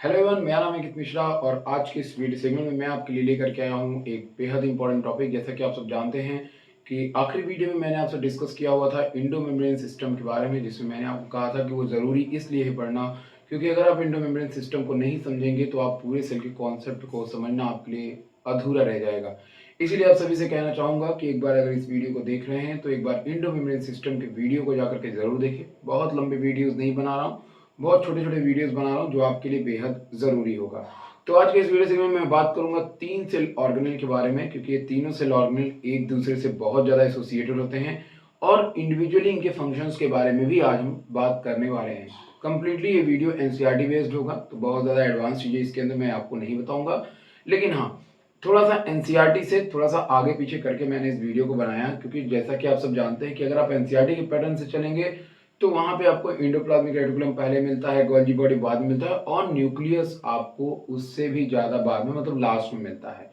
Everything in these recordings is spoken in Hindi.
हेलो एवरीवन, मेरा नाम है अंकित मिश्रा और आज के इस वीडियो सेगमेंट में मैं आपके लिए लेकर के आया हूँ एक बेहद इंपॉर्टेंट टॉपिक। जैसा कि आप सब जानते हैं कि आखिरी वीडियो में मैंने आपसे डिस्कस किया हुआ था इंडो मेम्ब्रेन सिस्टम के बारे में, जिसमें मैंने आपको कहा था कि वो ज़रूरी इसलिए है पढ़ना क्योंकि अगर आप इंडो मेम्ब्रेन सिस्टम को नहीं समझेंगे तो आप पूरे सेल के कॉन्सेप्ट को समझना आपके लिए अधूरा रह जाएगा। इसीलिए आप सभी से कहना चाहूँगा कि एक बार अगर इस वीडियो को देख रहे हैं तो एक बार इंडो मेम्ब्रेन सिस्टम के वीडियो को जाकर के ज़रूर देखें। बहुत लंबे वीडियोज़ नहीं बना रहा हूँ, बहुत छोटे-छोटे वीडियोस बना रहा हूँ जो आपके लिए बेहद ज़रूरी होगा। तो आज के इस वीडियो सेगमेंट में मैं बात करूँगा 3 सेल ऑर्गेनेल के बारे में, क्योंकि ये तीनों सेल ऑर्गेनेल एक दूसरे से बहुत ज़्यादा एसोसिएटेड होते हैं और इंडिविजुअली इनके फंक्शंस के बारे में भी आज हम बात करने वाले हैं। कंप्लीटली ये वीडियो एनसीईआरटी बेस्ड होगा, तो बहुत ज़्यादा एडवांस चीज़ें इसके अंदर मैं आपको नहीं बताऊँगा। लेकिन हाँ, थोड़ा-सा एनसीईआरटी से थोड़ा-सा आगे-पीछे करके मैंने इस वीडियो को बनाया, क्योंकि जैसा कि आप सब जानते हैं कि अगर आप एनसीईआरटी के पैटर्न से चलेंगे तो वहाँ पे आपको एंडोप्लाज्मिक रेटिकुलम पहले मिलता है, गोल्गी बॉडी बाद में मिलता है और न्यूक्लियस आपको उससे भी ज़्यादा बाद में, मतलब लास्ट में मिलता है।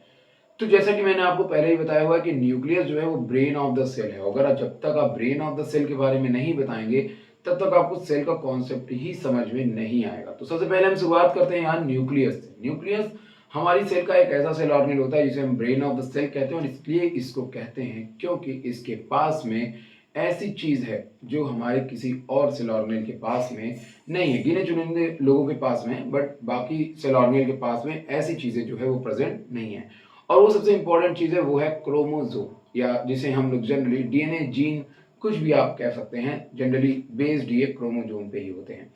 तो जैसा कि मैंने आपको पहले ही बताया हुआ है कि न्यूक्लियस जो है वो ब्रेन ऑफ द सेल है। अगर जब तक आप ब्रेन ऑफ द सेल के बारे में नहीं बताएंगे तब तक आपको सेल का कॉन्सेप्ट ही समझ में नहीं आएगा। तो सबसे पहले हम शुरुआत करते हैं यहाँ न्यूक्लियस से। न्यूक्लियस हमारी सेल का एक ऐसा सेल ऑर्गेनेल होता है जिसे हम ब्रेन ऑफ द सेल कहते हैं, और इसलिए इसको कहते हैं क्योंकि इसके पास में ऐसी चीज है जो हमारे किसी और सेल ऑर्गेनेल के पास में नहीं है। गिने चुनिंदे लोगों के पास में, बट बाकी सेल ऑर्गेनेल के पास में ऐसी चीजें जो है वो प्रेजेंट नहीं है। और वो सबसे इंपॉर्टेंट चीज है, वो है क्रोमोजोम, या जिसे हम लोग जनरली डीएनए, जीन, कुछ भी आप कह सकते हैं, जनरली बेस्ड ये क्रोमोजोम पे ही होते हैं।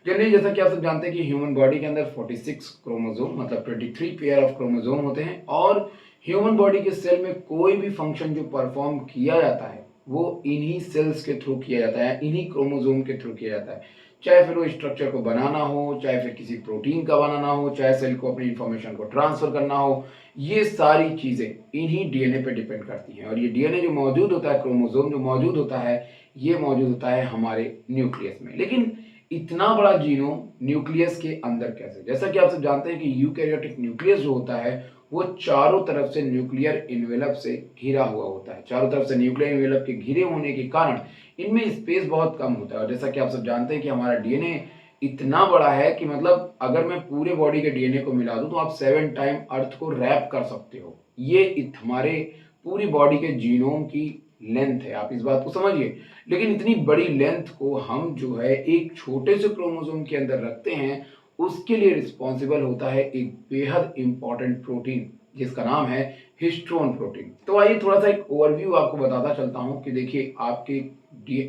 जनरली जैसा कि आप सब जानते हैं कि ह्यूमन बॉडी के अंदर 46 क्रोमोजोम, मतलब 23 पेयर ऑफ क्रोमोजोम होते हैं, और ह्यूमन बॉडी के सेल में कोई भी फंक्शन जो परफॉर्म किया जाता है वो इन्हीं सेल्स के थ्रू किया जाता है, इन्हीं क्रोमोजोम के थ्रू किया जाता है। चाहे फिर वो स्ट्रक्चर को बनाना हो, चाहे फिर किसी प्रोटीन का बनाना हो, चाहे सेल को अपनी इंफॉर्मेशन को ट्रांसफर करना हो, ये सारी चीजें इन्हीं डीएनए पे डिपेंड करती हैं। और ये डीएनए जो मौजूद होता है, क्रोमोजोम जो मौजूद होता है, ये मौजूद होता है हमारे न्यूक्लियस में। लेकिन इतना बड़ा जीनोम न्यूक्लियस के अंदर कैसे? जैसा कि आप सब जानते हैं कि यूकैरियोटिक न्यूक्लियस जो होता है वो चारों तरफ से न्यूक्लियर इन्वेलप से घिरा हुआ होता है। चारों तरफ से न्यूक्लियर इन्वेलप के घिरे होने के कारण इनमें स्पेस बहुत कम होता है। और जैसा कि आप सब जानते हैं कि हमारा डीएनए इतना बड़ा है कि मतलब अगर मैं पूरे बॉडी के डीएनए को मिला दूं तो आप 7 टाइम अर्थ को रैप कर सकते हो। ये हमारे पूरी बॉडी के जीनोम की लेंथ है, आप इस बात को समझिए। लेकिन इतनी बड़ी लेंथ को हम जो है एक छोटे से क्रोमोसोम के अंदर रखते हैं, उसके लिए रिस्पॉन्सिबल होता है एक बेहद इंपॉर्टेंट प्रोटीन जिसका नाम है हिस्टोन प्रोटीन। तो आइए थोड़ा सा एक ओवरव्यू आपको बताता चलता हूं कि देखिए आपके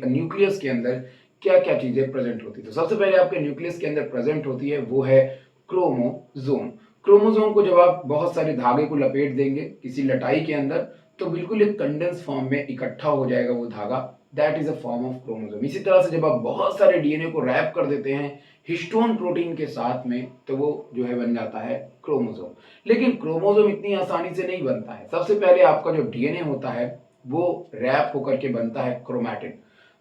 न्यूक्लियस के अंदर क्या क्या चीजें प्रेजेंट होती है। तो सबसे पहले आपके न्यूक्लियस के अंदर प्रेजेंट होती है वो है क्रोमोजोम। क्रोमोजोम को जब आप बहुत सारे धागे को लपेट देंगे किसी लटाई के अंदर, तो बिल्कुल एक कंडेंस फॉर्म में इकट्ठा हो जाएगा वो धागा, that is a form of chromosome. इसी तरह से जब आप बहुत सारे डीएनए को रैप कर देते हैं हिस्टोन प्रोटीन के साथ में, तो वो जो है बन जाता है क्रोमोसोम। लेकिन क्रोमोसोम इतनी आसानी से नहीं बनता है। सबसे पहले आपका जो डीएनए होता है वो रैप होकर के बनता है क्रोमैटिन,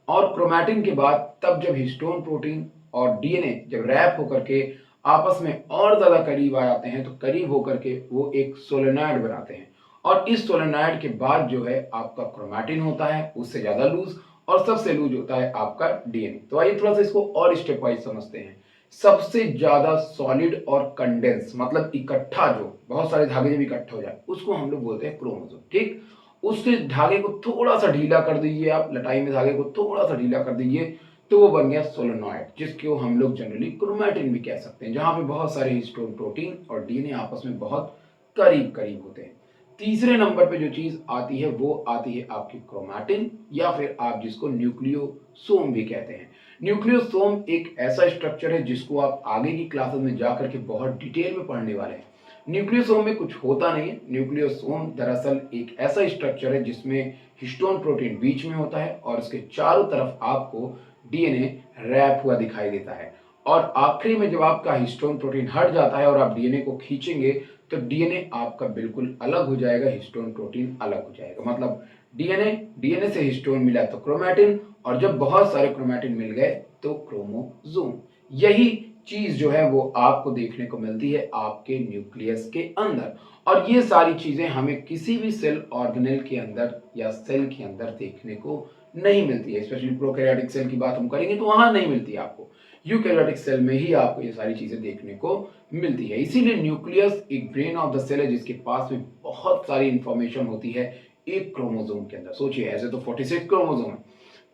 और क्रोमैटिन के बाद तब जब हिस्टोन प्रोटीन और डीएनए जब रैप होकर के आपस में और ज्यादा करीब आ जाते हैं, तो करीब होकर के वो एक सोलेनॉइड बनाते हैं। और इस सोलेनॉइड के बाद जो है आपका क्रोमैटिन होता है, उससे ज्यादा लूज, और सबसे लूज होता है आपका डीएनए। तो आइए थोड़ा सा इसको और स्टेप वाइज समझते हैं। सबसे ज्यादा सॉलिड और कंडेंस, मतलब इकट्ठा, जो बहुत सारे धागे जब इकट्ठा हो जाए उसको हम लोग बोलते हैं क्रोमोसोम। ठीक, उससे धागे को थोड़ा सा ढीला कर दीजिए, आप लटाई में धागे को थोड़ा सा ढीला कर दीजिए, तो वो बन गया सोलेनॉइड, जिसको हम लोग जनरली क्रोमैटिन भी कह सकते हैं, जहां पे बहुत सारे हिस्टोन प्रोटीन और डीएनए आपस में बहुत करीब करीब होते हैं। तीसरे नंबर पे जो चीज आती है वो आती है आपकी क्रोमैटिन, या फिर आप जिसको न्यूक्लियोसोम भी कहते हैं। न्यूक्लियोसोम एक ऐसा स्ट्रक्चर है जिसको आप आगे की क्लासेस में जाकर के बहुत डिटेल में पढ़ने वाले हैं। न्यूक्लियोसोम में कुछ होता नहीं है। न्यूक्लियोसोम दरअसल एक ऐसा स्ट्रक्चर है जिसमें हिस्टोन प्रोटीन बीच में होता है और उसके चारों तरफ आपको डीएनए रैप हुआ दिखाई देता है। और आखिरी में जब आपका हिस्टोन प्रोटीन हट जाता है और आप डीएनए को खींचेंगे, तो डीएनए आपका बिल्कुल अलग हो जाएगा, हिस्टोन प्रोटीन अलग हो जाएगा। मतलब डीएनए डीएनए से हिस्टोन मिला तो क्रोमैटिन, और जब बहुत सारे क्रोमैटिन मिल गए तो क्रोमोसोम। यही चीज जो है वो आपको देखने को मिलती है आपके न्यूक्लियस के अंदर। और ये सारी चीजें हमें किसी भी सेल ऑर्गेनेल के अंदर या सेल के अंदर देखने को नहीं मिलती है। स्पेशली प्रोकैरियोटिक सेल की बात हम करेंगे तो वहां नहीं मिलती है आपको। यूकैरियोटिक सेल में ही आपको ये सारी चीजें देखने को मिलती है। इसीलिए न्यूक्लियस एक ब्रेन ऑफ द सेल है जिसके पास में बहुत सारी इंफॉर्मेशन होती है एक क्रोमोसोम के अंदर। सोचिए, ऐसे तो 46 क्रोमोसोम है,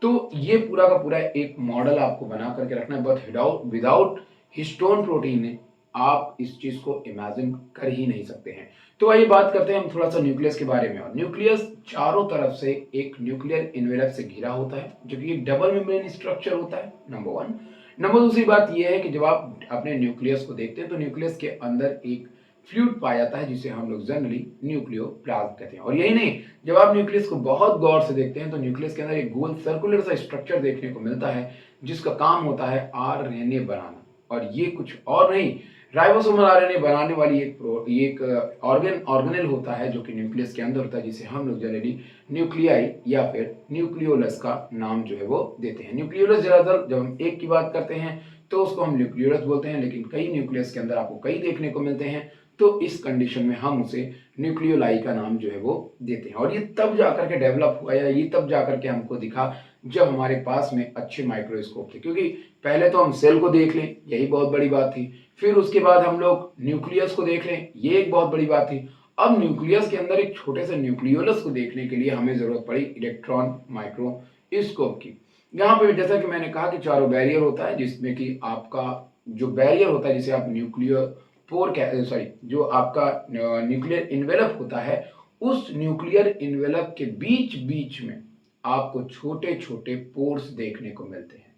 तो ये पूरा का पूरा एक मॉडल आपको बना करके रखना है, बट विदाउट हिस्टोन प्रोटीन आप इस चीज को इमेजिन कर ही नहीं सकते हैं। तो आइए बात करते हैं हम थोड़ा सा न्यूक्लियस के बारे में। और न्यूक्लियस चारों तरफ से एक न्यूक्लियर इन्वेलप से घिरा होता है, जो कि एक डबल मेम्ब्रेन स्ट्रक्चर होता है, नंबर वन। नंबर दूसरी बात यह है कि जब आप अपने न्यूक्लियस को देखते हैं तो न्यूक्लियस के अंदर एक फ्लूइड पाया जाता है जिसे हम लोग जनरली न्यूक्लियोप्लाज्म कहते हैं। और यही नहीं, जब आप न्यूक्लियस को बहुत गौर से देखते हैं तो न्यूक्लियस के अंदर एक गोल सर्कुलर सा स्ट्रक्चर देखने को मिलता है जिसका काम होता है आरएनए बनाना। और ये कुछ और नहीं, राइबोसोमल आरएनए बनाने वाली एक ऑर्गेनेल होता है जो कि न्यूक्लियस के अंदर होता है, जिसे हम लोग जनरली न्यूक्लियाई या फिर न्यूक्लियोलस का नाम जो है वो देते हैं। न्यूक्लियोलस ज्यादातर जब हम एक की बात करते हैं तो उसको हम न्यूक्लियोलस बोलते हैं, लेकिन कई न्यूक्लियस के अंदर आपको कई देखने को मिलते हैं, तो इस कंडीशन में हम उसे न्यूक्लियोलाई का नाम जो है वो देते हैं। और ये तब जाकर के डेवलप हुआ या ये तब जाकर के हमको दिखा जब हमारे पास में अच्छे माइक्रोस्कोप थे, क्योंकि पहले तो हम सेल को देख लें, यही बहुत बड़ी बात थी, फिर उसके बाद हम लोग न्यूक्लियस को देख लें, ये एक बहुत बड़ी बात थी। अब न्यूक्लियस के अंदर एक छोटे से न्यूक्लियोलस को देखने के लिए हमें जरूरत पड़ी इलेक्ट्रॉन माइक्रोस्कोप की। यहाँ पे जैसा कि मैंने कहा कि चारों बैरियर होता है, जिसमें कि आपका जो बैरियर होता है जिसे आप जो आपका न्यूक्लियर इन्वेलप होता है, उस न्यूक्लियर इन्वेलप के बीच बीच में आपको छोटे छोटे पोर्स देखने को मिलते हैं।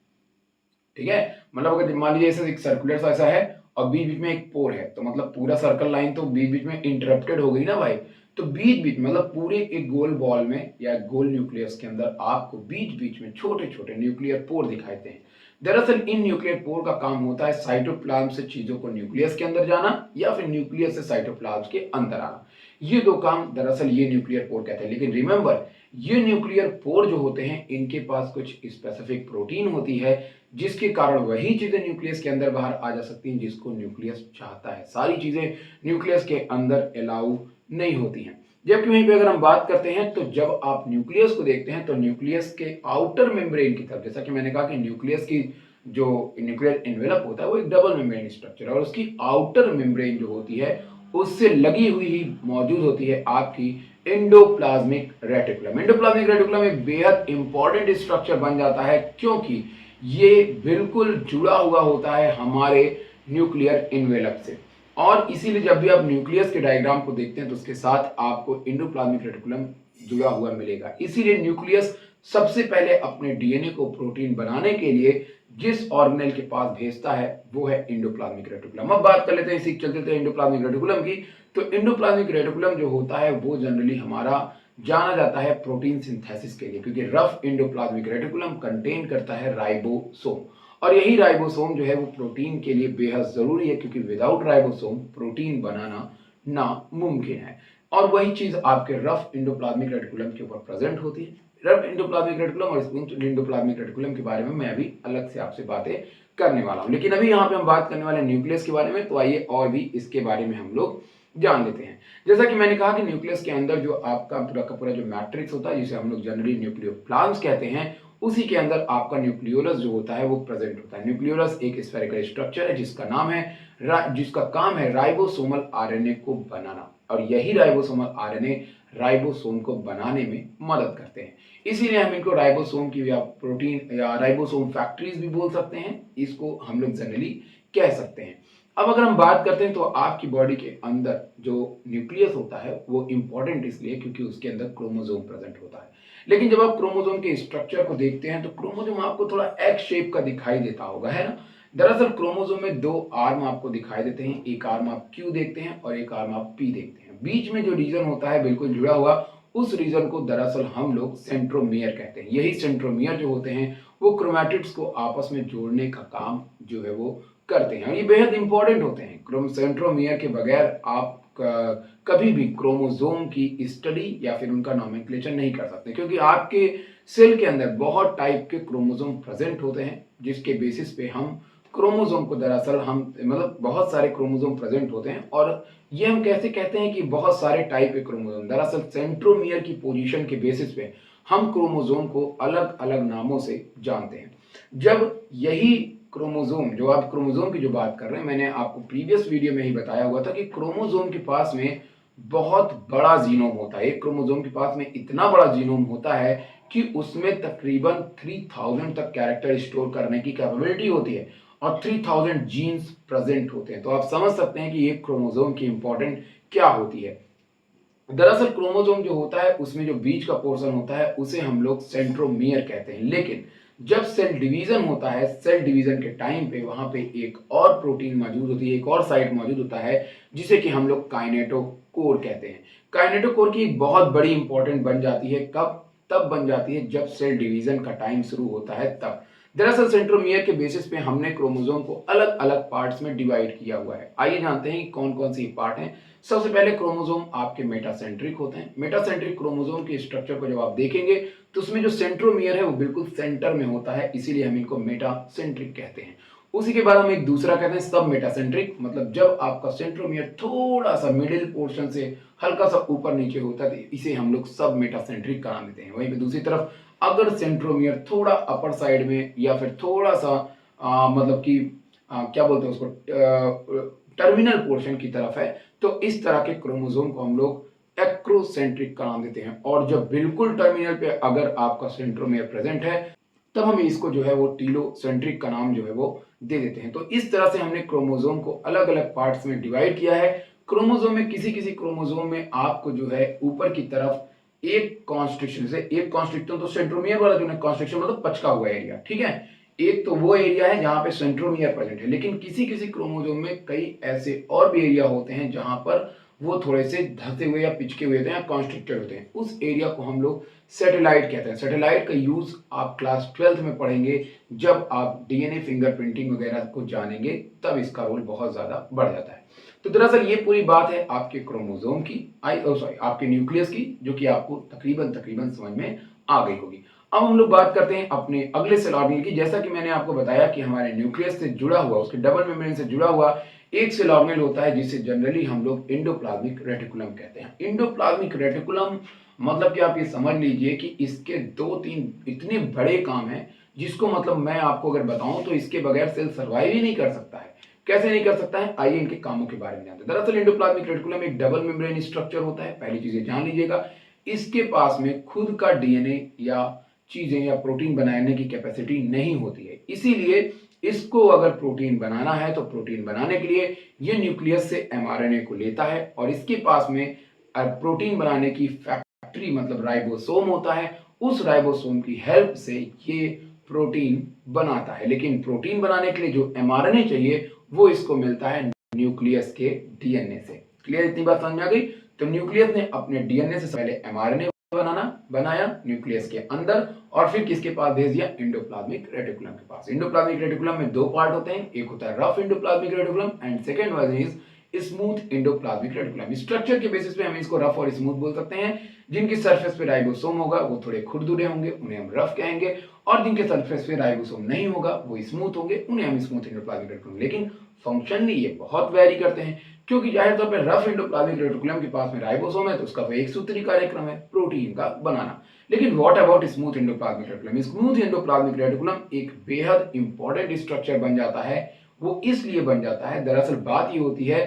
ठीक है, मतलब अगर मान लीजिए ऐसा एक सर्कुलर सा ऐसा है और बीच बीच में एक पोर है, तो मतलब पूरा सर्कल लाइन तो बीच बीच में इंटरप्टेड हो गई ना भाई। तो बीच बीच मतलब पूरे एक गोल बॉल में या गोल न्यूक्लियस के अंदर आपको बीच बीच में छोटे छोटे न्यूक्लियर पोर दिखाई देते हैं। दरअसल इन न्यूक्लियर पोर का काम होता है साइटोप्लाज्म से चीजों को न्यूक्लियस के अंदर जाना या फिर न्यूक्लियस से साइटोप्लाज्म के अंदर आना। ये दो काम दरअसल ये न्यूक्लियर पोर कहते हैं। लेकिन रिमेंबर, ये न्यूक्लियर पोर जो होते हैं इनके पास कुछ स्पेसिफिक प्रोटीन होती है जिसके कारण वही चीजें न्यूक्लियस के अंदर बाहर आ जा सकती हैं जिसको न्यूक्लियस चाहता है। सारी चीजें न्यूक्लियस के अंदर अलाउ नहीं होती हैं। जबकि वहीं पे अगर हम बात करते हैं तो जब आप न्यूक्लियस को देखते हैं तो न्यूक्लियस के आउटर मेम्ब्रेन की तरफ, जैसा कि मैंने कहा कि न्यूक्लियस की जो न्यूक्लियर एनवेलप होता है वो एक डबल मेम्ब्रेन स्ट्रक्चर है, और उसकी आउटर मेम्ब्रेन जो होती है उससे लगी हुई ही मौजूद होती है आपकी एंडोप्लाज्मिक रेटिकुलम। एंडोप्लाज्मिक रेटिकुलम एक बेहद इंपॉर्टेंट स्ट्रक्चर बन जाता है क्योंकि ये बिल्कुल जुड़ा हुआ होता है हमारे न्यूक्लियर एनवेलप से। और इसीलिए जब भी आप न्यूक्लियस के डायग्राम को देखते हैं तो उसके साथ आपको एंडोप्लाज्मिक रेटिकुलम जुड़ा हुआ मिलेगा। इसीलिए न्यूक्लियस सबसे पहले अपने डीएनए को प्रोटीन बनाने के लिए जिस ऑर्गेनेल के पास भेजता है वो है एंडोप्लाज्मिक रेटिकुलम। अब बात कर लेते हैं, इसी चलते थे एंडोप्लाज्मिक रेटिकुलम की। तो एंडोप्लाज्मिक रेटिकुलम जो होता है वो जनरली हमारा जाना जाता है प्रोटीन सिंथेसिस के लिए, क्योंकि रफ एंडोप्लाज्मिक रेटिकुलम कंटेन करता है राइबोसोम, और यही राइबोसोम जो है वो प्रोटीन के लिए बेहद जरूरी है, क्योंकि विदाउट राइबोसोम प्रोटीन बनाना नामुमकिन है। और वही चीज आपके रफ एंडोप्लाज्मिक रेटिकुलम के ऊपर प्रेजेंट होती है। रफ एंडोप्लाज्मिक रेटिकुलम और स्मूथ एंडोप्लाज्मिक रेटिकुलम के बारे में मैं अभी अलग से आपसे बातें करने वाला हूं, लेकिन अभी यहाँ पे हम बात करने वाले न्यूक्लियस के बारे में, तो आइए और भी इसके बारे में हम लोग जान लेते हैं। जैसा कि मैंने कहा कि न्यूक्लियस के अंदर जो आपका पूरा का पूरा जो मैट्रिक्स होता है जिसे हम लोग जनरली न्यूक्लियोप्लाज्म कहते हैं, उसी के अंदर आपका न्यूक्लियोलस जो होता है वो प्रेजेंट होता है। न्यूक्लियोलस एक स्फेरिकल स्ट्रक्चर है जिसका काम है राइबोसोमल आरएनए को बनाना, और यही राइबोसोमल आरएनए राइबोसोम को बनाने में मदद करते हैं। इसीलिए हम इनको राइबोसोम की या प्रोटीन या राइबोसोम फैक्ट्रीज भी बोल सकते हैं, इसको हम लोग जनरली कह सकते हैं। अब अगर हम बात करते हैं तो आपकी बॉडी के अंदर जो न्यूक्लियस होता है वो इंपॉर्टेंट इसलिए क्योंकि उसके अंदर क्रोमोसोम प्रेजेंट होता है। लेकिन जब आप क्रोमोसोम के स्ट्रक्चर को देखते हैं तो क्रोमोसोम आपको थोड़ा एक्स शेप का दिखाई देता होगा, है ना। दरअसल क्रोमोसोम में दो आर्म आपको दिखाई देते हैं, एक आर्म आप क्यू देखते हैं और एक आर्म आप पी देखते हैं। बीच में जो रीजन होता है बिल्कुल जुड़ा हुआ, उस रीजन को दरअसल हम लोग सेंट्रोमियर कहते हैं। यही सेंट्रोमियर जो होते हैं वो क्रोमैटिड्स को आपस में जोड़ने का काम जो है वो करते हैं, और ये बेहद इंपॉर्टेंट होते हैं। सेंट्रोमियर के बगैर आप कभी भी क्रोमोसोम की स्टडी या फिर उनका नॉमेनक्लेचर नहीं कर सकते, क्योंकि आपके सेल के अंदर बहुत टाइप के क्रोमोसोम प्रेजेंट होते हैं जिसके बेसिस पे हम क्रोमोसोम को दरअसल हम मतलब बहुत सारे क्रोमोसोम प्रेजेंट होते हैं। और ये हम कैसे कहते हैं कि बहुत सारे टाइप के क्रोमोसोम, दरअसल सेंट्रोमियर की पोजीशन के बेसिस पे हम क्रोमोसोम को अलग अलग नामों से जानते हैं। जब यही क्रोमोसोम, जो आप क्रोमोसोम की जो बात कर रहे हैं, मैंने आपको प्रीवियस वीडियो में ही बताया हुआ था कि क्रोमोसोम के पास में बहुत बड़ा जीनोम होता है। एक क्रोमोसोम के पास में इतना बड़ा जीनोम होता है कि उसमें तकरीबन 3000 तक कैरेक्टर स्टोर करने की कैपेबिलिटी होती है और 3000 जीन्स प्रेजेंट होते हैं। तो आप समझ सकते हैं कि एक क्रोमोसोम की इंपॉर्टेंट क्या होती है। दरअसल क्रोमोसोम जो होता है उसमें जो बीच का पोर्शन होता है उसे हम लोग सेंट्रोमियर कहते हैं। लेकिन जब सेल डिवीजन होता है, सेल डिवीजन के टाइम पे वहां पे एक और प्रोटीन मौजूद होती है, एक और साइट मौजूद होता है जिसे कि हम लोग काइनेटोकोर कहते हैं। काइनेटोकोर की एक बहुत बड़ी इंपॉर्टेंट बन जाती है कब? तब बन जाती है जब सेल डिवीजन का टाइम शुरू होता है तब। दरअसल सेंट्रोमियर के बेसिस पे हमने क्रोमोसोम को अलग अलग पार्ट्स में डिवाइड किया हुआ है। आइए जानते हैं कि कौन कौन सी पार्ट हैं। सबसे पहले क्रोमोसोम आपके मेटासेंट्रिक होते हैं। मेटासेंट्रिक क्रोमोसोम के स्ट्रक्चर को जब आप देखेंगे तो उसमें जो सेंट्रोमियर है वो बिल्कुल सेंटर में होता है, इसीलिए हम इनको मेटासेंट्रिक कहते हैं। उसी के बाद हम एक दूसरा कहते हैं सब मेटासेंट्रिक, मतलब जब आपका सेंट्रोमियर थोड़ा सा मिडिल पोर्शन से हल्का सा ऊपर नीचे होता है तो इसे हम लोग सब मेटासेंट्रिक कहा देते हैं। वहीं पे दूसरी तरफ अगर सेंट्रोमियर थोड़ा अपर साइड में या फिर थोड़ा सा मतलब कि क्या बोलते हैं उसको, टर्मिनल पोर्शन की तरफ है, तो इस तरह के क्रोमोसोम को हम लोग एक्रोसेंट्रिक का नाम देते हैं। और जब बिल्कुल टर्मिनल पे अगर आपका सेंट्रोमियर प्रेजेंट है तब हम इसको जो है वो टीलोसेंट्रिक का नाम जो है वो दे देते हैं। तो इस तरह से हमने क्रोमोसोम को अलग अलग पार्ट्स में डिवाइड किया है। क्रोमोसोम में किसी किसी क्रोमोसोम में आपको जो है ऊपर की तरफ एक कॉन्स्ट्रिक्शन से, एक कॉन्स्ट्रिक्शन तो सेंट्रोमियर वाला जो है कॉन्स्ट्रिक्शन मतलब पचका हुआ एरिया, ठीक है, एक तो वो एरिया है जहां पे सेंट्रोमियर प्रेजेंट है। लेकिन किसी किसी क्रोमोसोम में कई ऐसे और भी एरिया होते हैं जहां पर वो थोड़े से धसे हुए या पिचके हुए होते हैं या कॉन्स्ट्रिक्टेड होते हैं। उस एरिया को हम लोग सैटेलाइट कहते हैं। सैटेलाइट का यूज आप क्लास 12th में पढ़ेंगे, जब आप डीएनए फिंगरप्रिंटिंग वगैरह को जानेंगे तब इसका रोल बहुत ज्यादा बढ़ जाता है। तो दरअसल ये पूरी बात है आपके क्रोमोसोम की, सॉरी आपके न्यूक्लियस की, जो कि आपको तकरीबन तकरीबन समझ में आ गई होगी। अब हम लोग बात करते हैं अपने अगले सेल ऑर्गेनल की। जैसा कि मैंने आपको बताया कि हमारे न्यूक्लियस से जुड़ा हुआ, उसके डबल मेम्ब्रेन से जुड़ा हुआ एक सेल ऑर्गेनल होता है जिसे जनरली हम लोग एंडोप्लाज्मिक रेटिकुलम कहते हैं। एंडोप्लाज्मिक रेटिकुलम मतलब कि आप ये समझ लीजिए कि इसके दो तीन इतने बड़े काम हैं जिसको मतलब मैं आपको अगर बताऊं तो इसके बगैर सेल सर्वाइव ही नहीं कर सकता है। कैसे नहीं कर सकता है, आइए इनके कामों के बारे में जानते हैं। दरअसल एंडोप्लाज्मिक रेटिकुलम एक डबल मेम्ब्रेन स्ट्रक्चर होता है, पहली चीज ये जान लीजिएगा। इसके पास में खुद का डीएनए या चीजें या प्रोटीन बनाने की कैपेसिटी नहीं होती है, इसीलिए इसको अगर प्रोटीन बनाना है तो प्रोटीन बनाने के लिए ये न्यूक्लियस से एमआरएनए को लेता है और इसके पास में प्रोटीन बनाने की फैक्ट्री मतलब राइबोसोम होता है। उस राइबोसोम की हेल्प से ये प्रोटीन बनाता है। लेकिन प्रोटीन बनाने के लिए जो एमआरएनए चाहिए वो इसको मिलता है न्यूक्लियस के डीएनए से। क्लियर, इतनी बात समझ में आ गई। तो न्यूक्लियस ने अपने डीएनए से पहले एमआरएनए बनाया न्यूक्लियस के अंदर और फिर किसके पास भेज दिया, एंडोप्लाज्मिक रेटिकुलम के पास। एंडोप्लाज्मिक रेटिकुलम में दो पार्ट होते हैं, एक होता है rough endoplasmic reticulum and second one is smooth endoplasmic reticulum. Structure के बेसिस पे हम इसको रफ और स्मूथ बोल सकते हैं। जिनकी सरफेस पे राइबोसोम होगा वो थोड़े खुरदुरे होंगे, उन्हें हम रफ कहेंगे, और जिनके सरफेस पे राइबोसोम नहीं होगा वो स्मूथ होंगे, उन्हें हम स्मूथ एंडोप्लाज्मिक रेटिकुलम। लेकिन फंक्शनली ये बहुत वेरी करते हैं, क्योंकि जाहिर तौर पर रफ एंडोप्लाज्मिक रेटिकुलम के पास में राइबोसोम है तो उसका तो एक सूत्री कार्यक्रम है प्रोटीन का बनाना। लेकिन what about smooth endoplasmic reticulum? Smooth endoplasmic reticulum एक बेहद इंपॉर्टेंट स्ट्रक्चर बन जाता है। वो इसलिए बन जाता है, दरअसल बात ये होती है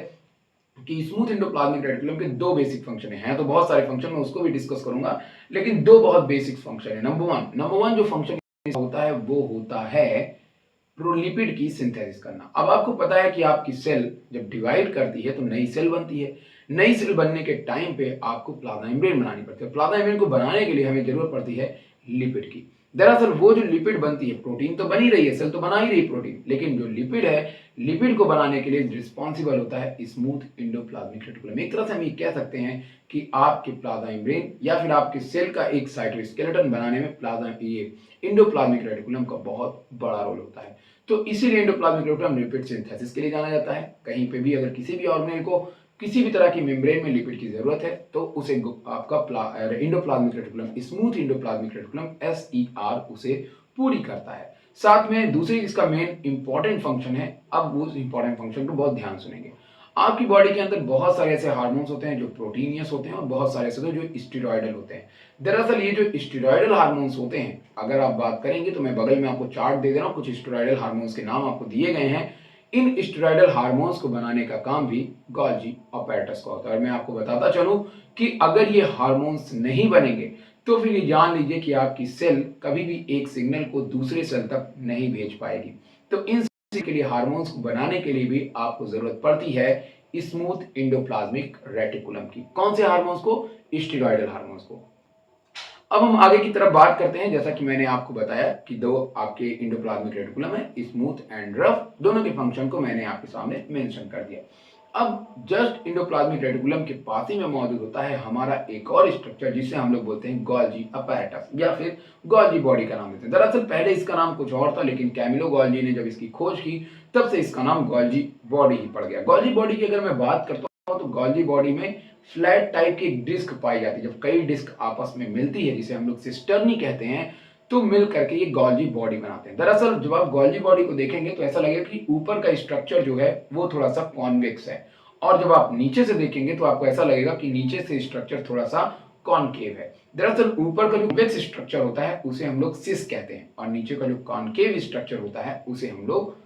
कि स्मूथ एंडोप्लाज्मिक रेटिकुलम के दो बेसिक फंक्शन हैं। तो बहुत सारे फंक्शन मैं उसको भी डिस्कस करूंगा, लेकिन दो बहुत बेसिक फंक्शन है। नंबर वन जो फंक्शन होता है वो होता है प्रोलिपिड की सिंथेसिस करना। अब आपको पता है कि आपकी सेल जब डिवाइड करती है तो नई सेल बनती है। नई सेल बनने के टाइम पे आपको प्लाज्मा मेम्ब्रेन बनानी पड़ती है। प्लाज्मा मेम्ब्रेन को बनाने के लिए हमें जरूरत पड़ती है लिपिड की। दरअसल वो जो लिपिड बनती है, प्रोटीन तो बनी रही है, सेल तो बना ही रही प्रोटीन, लेकिन जो लिपिड है, लिपिड को बनाने के लिए रिस्पॉन्सिबल होता है स्मूथ एंडोप्लाज्मिक रेटिकुलम। एक तरह से हम ये कह सकते हैं कि आपके प्लाज्मा मेम्ब्रेन या फिर आपके सेल का एक साइटोस्केलेटन बनाने में प्लाज्मा ये एंडोप्लाज्मिक रेटिकुलम का बहुत बड़ा रोल होता है। तो इसीलिए एंडोप्लाज्मिक रेटिकुलम लिपिड सिंथेसिस के लिए जाना जाता है। कहीं पे भी अगर किसी भी ऑर्गेनेल को किसी भी तरह की मेम्ब्रेन में लिपिड की जरूरत है तो उसे आपका endoplasmic reticulum, smooth endoplasmic reticulum SER उसे पूरी करता है। साथ में दूसरी इसका मेन इंपॉर्टेंट फंक्शन है, अब उस इंपॉर्टेंट फंक्शन को बहुत ध्यान सुनेंगे। आपकी बॉडी के अंदर बहुत सारे ऐसे हार्मोन्स होते हैं जो प्रोटीनियस होते हैं और बहुत सारे ऐसे होते हैं जो स्टेरॉयडल होते हैं। दरअसल ये जो स्टेरॉयडल हार्मोन्स होते हैं, अगर आप बात करेंगे तो मैं बगल में आपको चार्ट दे दे रहा हूँ, कुछ स्टेरॉयडल हार्मोन्स के नाम आपको दिए गए हैं। इन स्टेरॉयडल हार्मोन्स को बनाने का काम भी गोल्जी अपैरेटस का होता है। और मैं आपको बताता चलूं कि अगर ये हार्मोन्स नहीं बनेंगे तो फिर ये जान लीजिए कि आपकी सेल कभी भी एक सिग्नल को दूसरे सेल तक नहीं भेज पाएगी। तो इन के लिए हार्मोन्स को बनाने के लिए भी आपको जरूरत पड़ती है स्मूथ एंडोप्लाज्मिक रेटिकुलम की। कौन से हार्मोन्स को? स्टेरॉयडल हार्मोन्स को। अब हम आगे की तरफ बात करते हैं। जैसा कि मैंने आपको बताया कि दो आपके एंडोप्लाज्मिक रेटिकुलम है, स्मूथ एंड रफ, दोनों के फंक्शन को मैंने आपके सामने मेंशन कर दिया। अब जस्ट एंडोप्लाज्मिक रेटिकुलम के पास ही में मौजूद होता है हमारा एक और स्ट्रक्चर जिसे हम लोग बोलते हैं गोल्जी अपैरेटस या फिर गोल्जी बॉडी का नाम देते हैं। दरअसल पहले इसका नाम कुछ और था, लेकिन कैमिलो गोल्जी ने जब इसकी खोज की तब से इसका नाम गोल्जी बॉडी ही पड़ गया। गोल्जी बॉडी की अगर मैं बात करता हूँ तो गोल्जी बॉडी में फ्लैट टाइप की एक डिस्क पाई जाती है। जब कई डिस्क आपस में मिलती है जिसे हम लोग सिस्टर्नी कहते हैं, तो मिल करके ये गोल्जी बॉडी बनाते हैं। दरअसल जब आप गोल्जी बॉडी को देखेंगे तो ऐसा लगेगा कि ऊपर का स्ट्रक्चर जो है वो थोड़ा सा कॉन्वेक्स है, और जब आप नीचे से देखेंगे तो आपको ऐसा लगेगा कि नीचे से स्ट्रक्चर थोड़ा सा कॉनकेव है। दरअसल ऊपर का जो कॉन्वेक्स स्ट्रक्चर होता है उसे हम लोग सिस कहते हैं, और नीचे का जो कॉनकेव स्ट्रक्चर होता है उसे हम लोग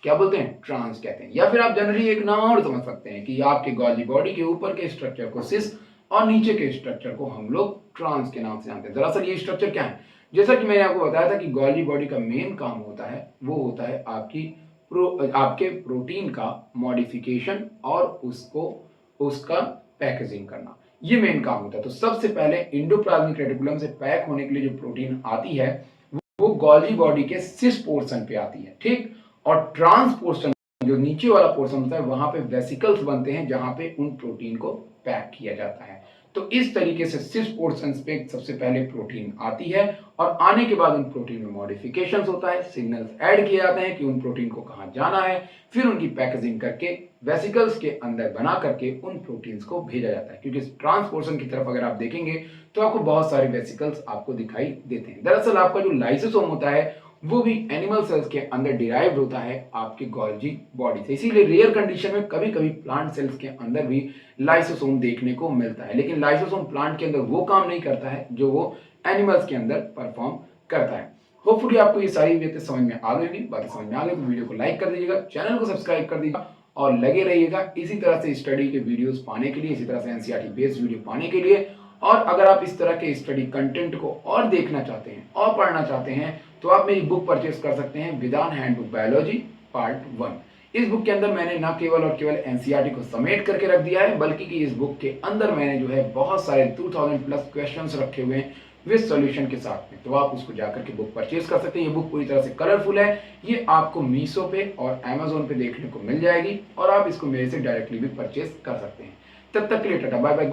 क्या बोलते हैं? ट्रांस कहते हैं। या फिर आप जनरली एक नाम और समझ सकते हैं कि आपके गोल्जी बॉडी के ऊपर के स्ट्रक्चर को सिस और नीचे के स्ट्रक्चर को हम लोग ट्रांस के नाम से जानते हैं। दरअसल ये स्ट्रक्चर क्या है? जैसा कि मैंने आपको बताया था कि गोल्जी बॉडी का मेन काम होता है वो होता है आपके प्रोटीन का मॉडिफिकेशन और उसका पैकेजिंग करना, ये मेन काम होता है। तो सबसे पहले एंडोप्लाज्मिक रेटिकुलम से पैक होने के लिए जो प्रोटीन आती है वो गोल्जी बॉडी के सिस पोर्शन पे आती है, ठीक। और ट्रांस पोर्शन जो नीचे वाला पोर्शन होता है वहां पे वेसिकल्स बनते हैं जहां पे उन प्रोटीन को पैक किया जाता है। तो इस तरीके से सिस पोर्शन पे सबसे पहले प्रोटीन आती है, और आने के बाद उन प्रोटीन में मॉडिफिकेशंस होता है, सिग्नल्स ऐड किए जाते हैं कि उन प्रोटीन को कहां जाना है, फिर उनकी पैकेजिंग करके वेसिकल्स के अंदर बना करके उन प्रोटीन्स को भेजा जाता है। क्योंकि ट्रांस पोर्शन की तरफ अगर आप देखेंगे तो आपको बहुत सारे वेसिकल्स आपको दिखाई देते हैं। दरअसल आपका जो लाइसोसोम होता है वो भी एनिमल सेल्स के अंदर डिराइव्ड होता है आपके गोल्जी बॉडी से। इसीलिए रेयर कंडीशन में कभी कभी प्लांट सेल्स के अंदर भी लाइसोसोम देखने को मिलता है, लेकिन लाइसोसोम प्लांट के अंदर वो काम नहीं करता है जो वो एनिमल्स के अंदर परफॉर्म करता है। होपफुली आपको ये सारी बातें समझ में आ गई। बातें समझ में आ गई तो वीडियो को लाइक कर दीजिएगा, चैनल को सब्सक्राइब कर दीजिएगा और लगे रहिएगा इसी तरह से स्टडी के वीडियोस पाने के लिए, इसी तरह से एनसीईआरटी बेस्ड वीडियो पाने के लिए। और अगर आप इस तरह के स्टडी कंटेंट को और देखना चाहते हैं और पढ़ना चाहते हैं तो आप मेरी बुक परचेस कर सकते हैं, विधान हैंडबुक बायोलॉजी पार्ट 1। इस बुक के अंदर मैंने न केवल और केवल एनसीईआरटी को समेट करके रख दिया है, बल्कि कि इस बुक के अंदर मैंने जो है बहुत सारे 2000 प्लस क्वेश्चंस रखे हुए हैं विद सॉल्यूशन के साथ में। तो आप उसको जाकर के बुक परचेज कर सकते हैं। ये बुक पूरी तरह से कलरफुल है, ये आपको मीशो पे और अमेजोन पे देखने को मिल जाएगी, और आप इसको मेरे से डायरेक्टली भी परचेज कर सकते हैं। तब तक के लिए टाटा बाय बाय।